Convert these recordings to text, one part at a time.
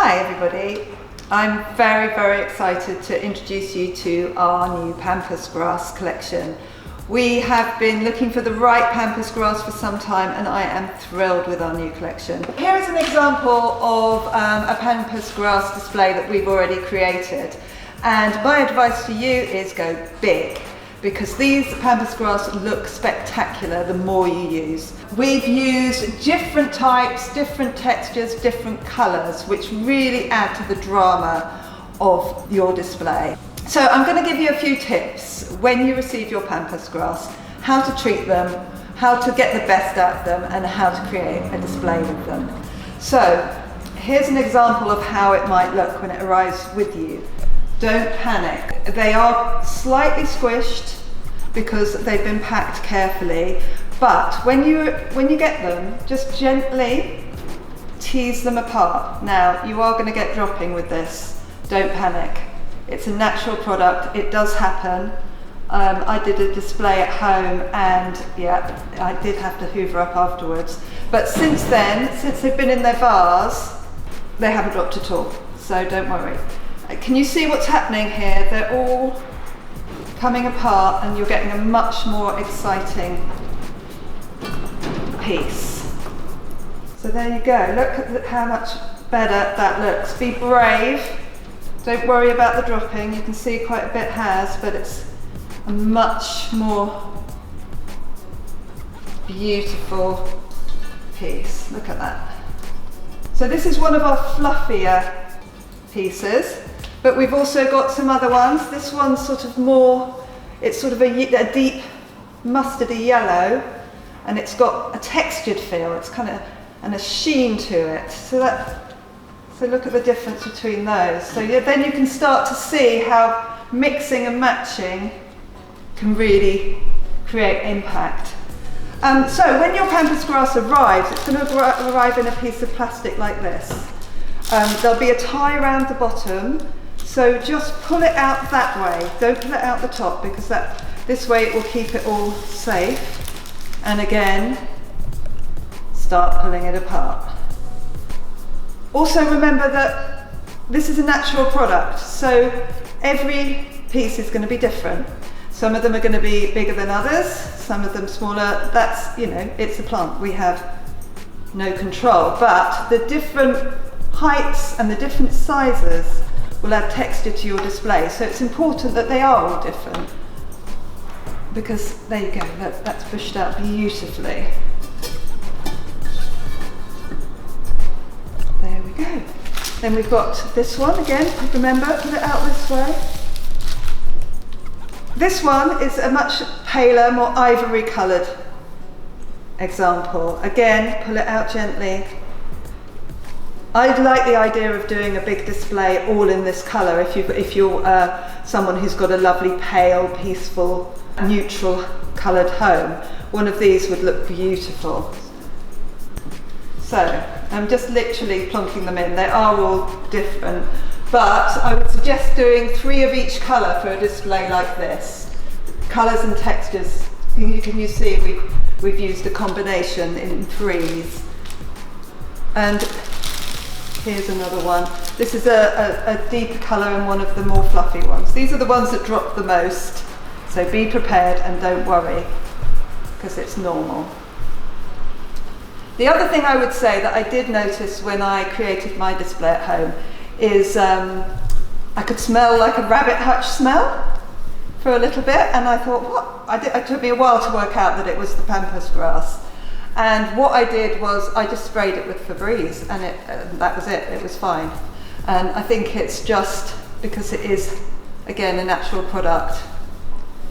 Hi everybody, I'm very excited to introduce you to our new Pampas grass collection. We have been looking for the right Pampas grass for some time and I am thrilled with our new collection. Here is an example of a Pampas grass display that we've already created, and my advice to you is go big, because these Pampas grass look spectacular the more you use. We've used different types, different textures, different colours, which really add to the drama of your display. So I'm going to give you a few tips when you receive your Pampas grass, how to treat them, how to get the best out of them, and how to create a display with them. So here's an example of how it might look when it arrives with you. Don't panic. They are slightly squished because they've been packed carefully, but when you get them, just gently tease them apart. Now, you are going to get dropping with this. Don't panic. It's a natural product. It does happen. I did a display at home and yeah, I did have to hoover up afterwards. But since then, since they've been in their vase, they haven't dropped at all. So don't worry. Can you see what's happening here? They're all coming apart and you're getting a much more exciting piece. So there you go. Look at how much better that looks. Be brave. Don't worry about the dropping. You can see quite a bit has, but it's a much more beautiful piece. Look at that. So this is one of our fluffier pieces. But we've also got some other ones. This one's sort of more, it's sort of a deep mustardy yellow, and it's got a textured feel. It's kind of, and a sheen to it. So look at the difference between those. So then you can start to see how mixing and matching can really create impact. So when your Pampas grass arrives, it's going to arrive in a piece of plastic like this. There'll be a tie around the bottom. So just pull it out that way, don't pull it out the top, because this way it will keep it all safe. And again, start pulling it apart. Also remember that this is a natural product, so every piece is going to be different. Some of them are going to be bigger than others, some of them smaller. That's, it's a plant, we have no control. But the different heights and the different sizes will add texture to your display, so it's important that they are all different, because there you go, that's pushed out beautifully. There we go. Then we've got this one again, remember, put it out this way. This one is a much paler, more ivory coloured example. Again, pull it out gently. I'd like the idea of doing a big display all in this colour. If you're someone who's got a lovely pale, peaceful, neutral coloured home, one of these would look beautiful. So I'm just literally plonking them in. They are all different, but I would suggest doing 3 of each colour for a display like this. Colours and textures. Can you see we've used a combination in 3s. And here's another one. This is a deeper colour and one of the more fluffy ones. These are the ones that drop the most. So be prepared and don't worry, because it's normal. The other thing I would say that I did notice when I created my display at home is I could smell like a rabbit hutch smell for a little bit, and I thought, what? It took me a while to work out that it was the Pampas grass. And what I did was I just sprayed it with Febreze, and that was it. It was fine. And I think it's just because it is, again, a natural product,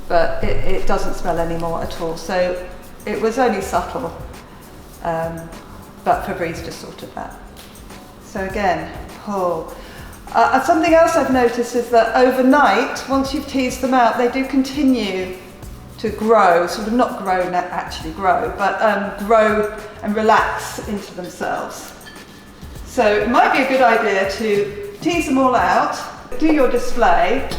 but it doesn't smell anymore at all. So it was only subtle, but Febreze just sorted that. So again, pull. Something else I've noticed is that overnight, once you've teased them out, they do continue to grow, sort of not grow, not actually grow, but grow and relax into themselves. So it might be a good idea to tease them all out, do your display.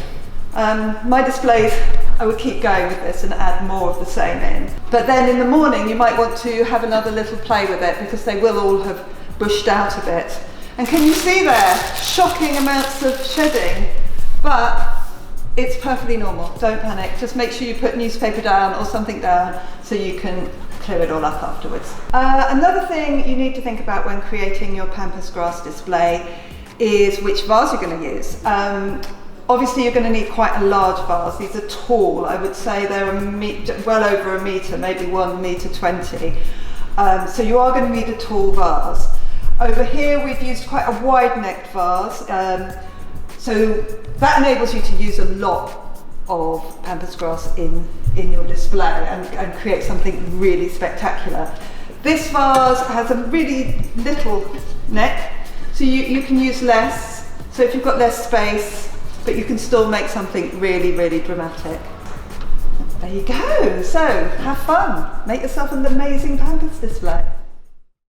My displays, I would keep going with this and add more of the same in. But then in the morning you might want to have another little play with it, because they will all have bushed out a bit. And can you see there, shocking amounts of shedding, but it's perfectly normal. Don't panic. Just make sure you put newspaper down or something down so you can clear it all up afterwards. Another thing you need to think about when creating your Pampas grass display is which vase you're going to use. Obviously you're going to need quite a large vase. These are tall. I would say they're well over a metre, maybe 1.20 meters. So you are going to need a tall vase. Over here we've used quite a wide-necked vase. So that enables you to use a lot of Pampas grass in your display and create something really spectacular. This vase has a really little neck, so you can use less. So if you've got less space, but you can still make something really, really dramatic. There you go. So have fun. Make yourself an amazing Pampas display.